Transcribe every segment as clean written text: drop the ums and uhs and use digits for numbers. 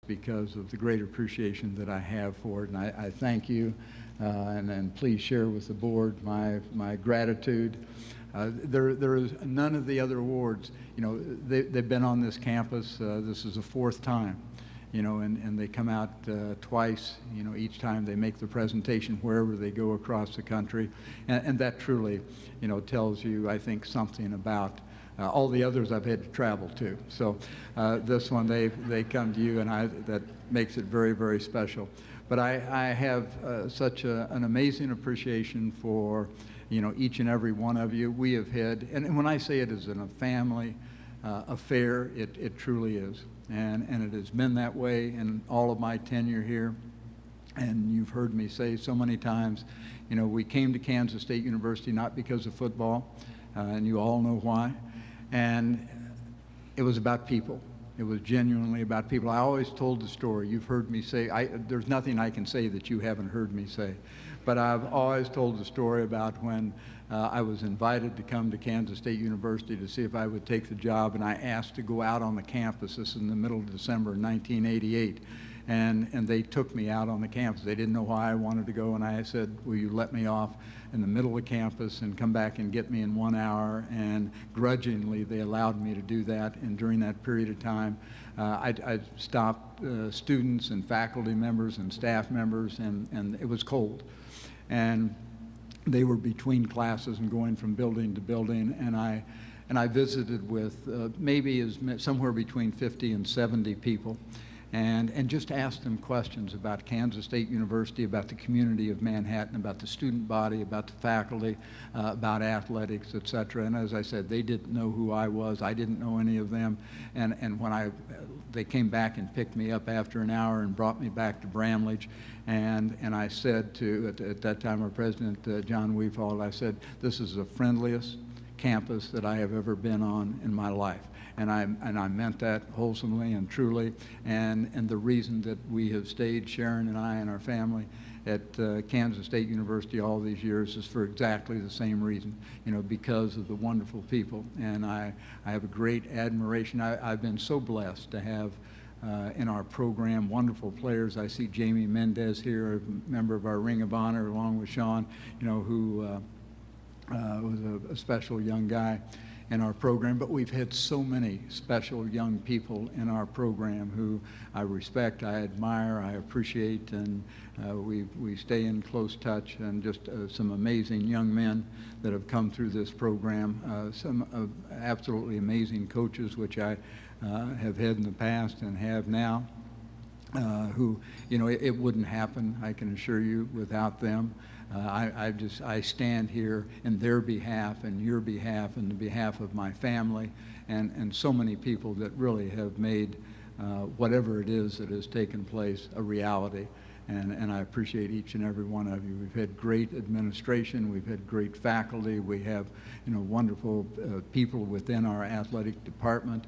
because of the great appreciation that I have for it. And I thank you, and then please share with the board my gratitude. There is none of the other awards, they've been on this campus. This is the fourth time, and they come out twice, each time they make the presentation wherever they go across the country. And that truly, tells you, I think, something about all the others I've had to travel to. So this one, they come to you, and that makes it very, very special. But I have such an amazing appreciation for, each and every one of you. We have had, and when I say it is a family affair, it truly is. And it has been that way in all of my tenure here. And you've heard me say so many times, we came to Kansas State University not because of football, and you all know why. And it was about people. It was genuinely about people. I always told the story. You've heard me say, there's nothing I can say that you haven't heard me say. But I've always told the story about when I was invited to come to Kansas State University to see if I would take the job, and I asked to go out on the campus. This is in the middle of December 1988. And they took me out on the campus. They didn't know why I wanted to go, and I said, will you let me off in the middle of campus and come back and get me in 1 hour? And grudgingly, they allowed me to do that. And during that period of time, I stopped students and faculty members and staff members, and it was cold. And they were between classes and going from building to building, and I visited with maybe somewhere between 50 and 70 people. And just asked them questions about Kansas State University, about the community of Manhattan, about the student body, about the faculty, about athletics, etc. And as I said, they didn't know who I was. I didn't know any of them. And when they came back and picked me up after an hour and brought me back to Bramlage, and I said to, at that time, our president, John Weefald, I said, this is the friendliest campus that I have ever been on in my life. And I meant that wholesomely and truly. And the reason that we have stayed, Sharon and I and our family, at Kansas State University all these years is for exactly the same reason, because of the wonderful people. And I have a great admiration. I've been so blessed to have in our program wonderful players. I see Jamie Mendez here, a member of our Ring of Honor, along with Sean, who was a special young guy in our program. But we've had so many special young people in our program who I respect, I admire, I appreciate, and we stay in close touch, and just some amazing young men that have come through this program, some absolutely amazing coaches, which I have had in the past and have now, who, it wouldn't happen, I can assure you, without them. I stand here in their behalf and your behalf and the behalf of my family and so many people that really have made whatever it is that has taken place a reality. And I appreciate each and every one of you. We've had great administration, we've had great faculty, we have wonderful people within our athletic department,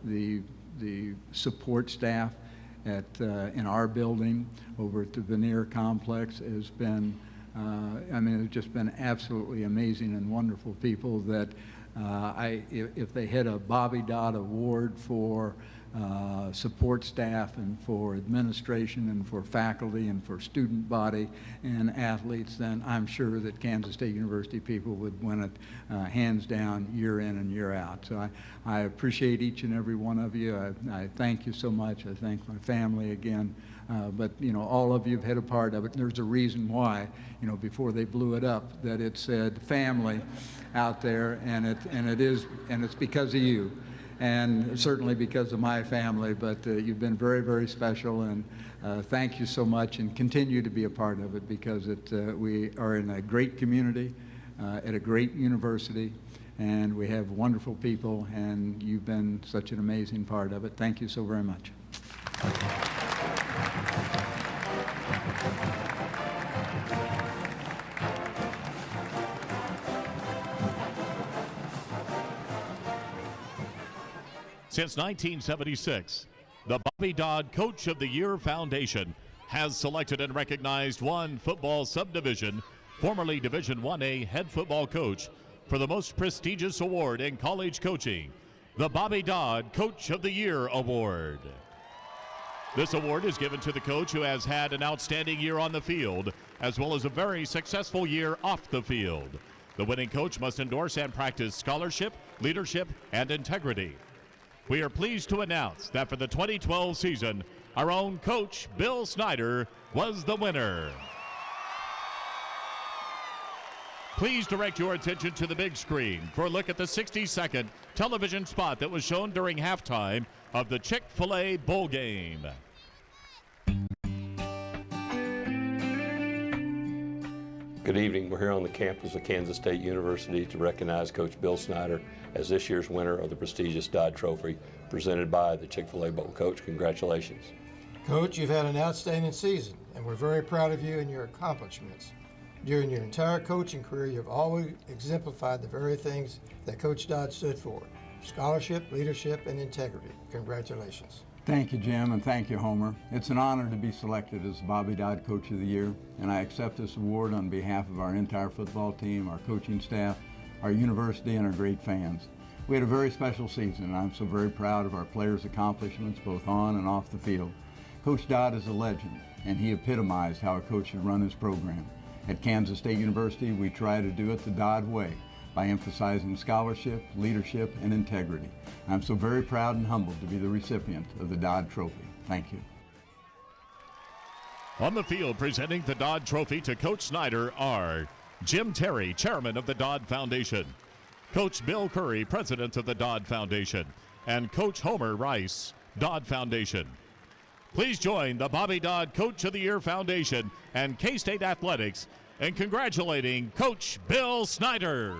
the support staff in our building over at the Veneer Complex has been it's just been absolutely amazing and wonderful people that if they had a Bobby Dodd Award for support staff and for administration and for faculty and for student body and athletes, then I'm sure that Kansas State University people would win it hands down, year in and year out. So I appreciate each and every one of you. I thank you so much. I thank my family again. But all of you have had a part of it. And there's a reason why, before they blew it up, that it said family out there, and it's because of you, and certainly because of my family. But you've been very, very special, and thank you so much, and continue to be a part of it, because we are in a great community, at a great university, and we have wonderful people, and you've been such an amazing part of it. Thank you so very much. Since 1976, the Bobby Dodd Coach of the Year Foundation has selected and recognized one football subdivision, formerly Division 1A head football coach, for the most prestigious award in college coaching, the Bobby Dodd Coach of the Year Award. This award is given to the coach who has had an outstanding year on the field, as well as a very successful year off the field. The winning coach must endorse and practice scholarship, leadership, and integrity. We are pleased to announce that for the 2012 season, our own coach, Bill Snyder, was the winner. Please direct your attention to the big screen for a look at the 60-second television spot that was shown during halftime of the Chick-fil-A Bowl game. Good evening. We're here on the campus of Kansas State University to recognize Coach Bill Snyder as this year's winner of the prestigious Dodd Trophy presented by the Chick-fil-A Bowl. Coach, congratulations. Coach, you've had an outstanding season, and we're very proud of you and your accomplishments. During your entire coaching career, you've always exemplified the very things that Coach Dodd stood for: scholarship, leadership, and integrity. Congratulations. Thank you, Jim, and thank you, Homer. It's an honor to be selected as Bobby Dodd Coach of the Year, and I accept this award on behalf of our entire football team, our coaching staff, our university, and our great fans. We had a very special season, and I'm so very proud of our players' accomplishments both on and off the field. Coach Dodd is a legend, and he epitomized how a coach should run his program. At Kansas State University, we try to do it the Dodd way by emphasizing scholarship, leadership, and integrity. I'm so very proud and humbled to be the recipient of the Dodd Trophy. Thank you. On the field presenting the Dodd Trophy to Coach Snyder are Jim Terry, Chairman of the Dodd Foundation, Coach Bill Curry, President of the Dodd Foundation, and Coach Homer Rice, Dodd Foundation. Please join the Bobby Dodd Coach of the Year Foundation and K-State Athletics in congratulating Coach Bill Snyder.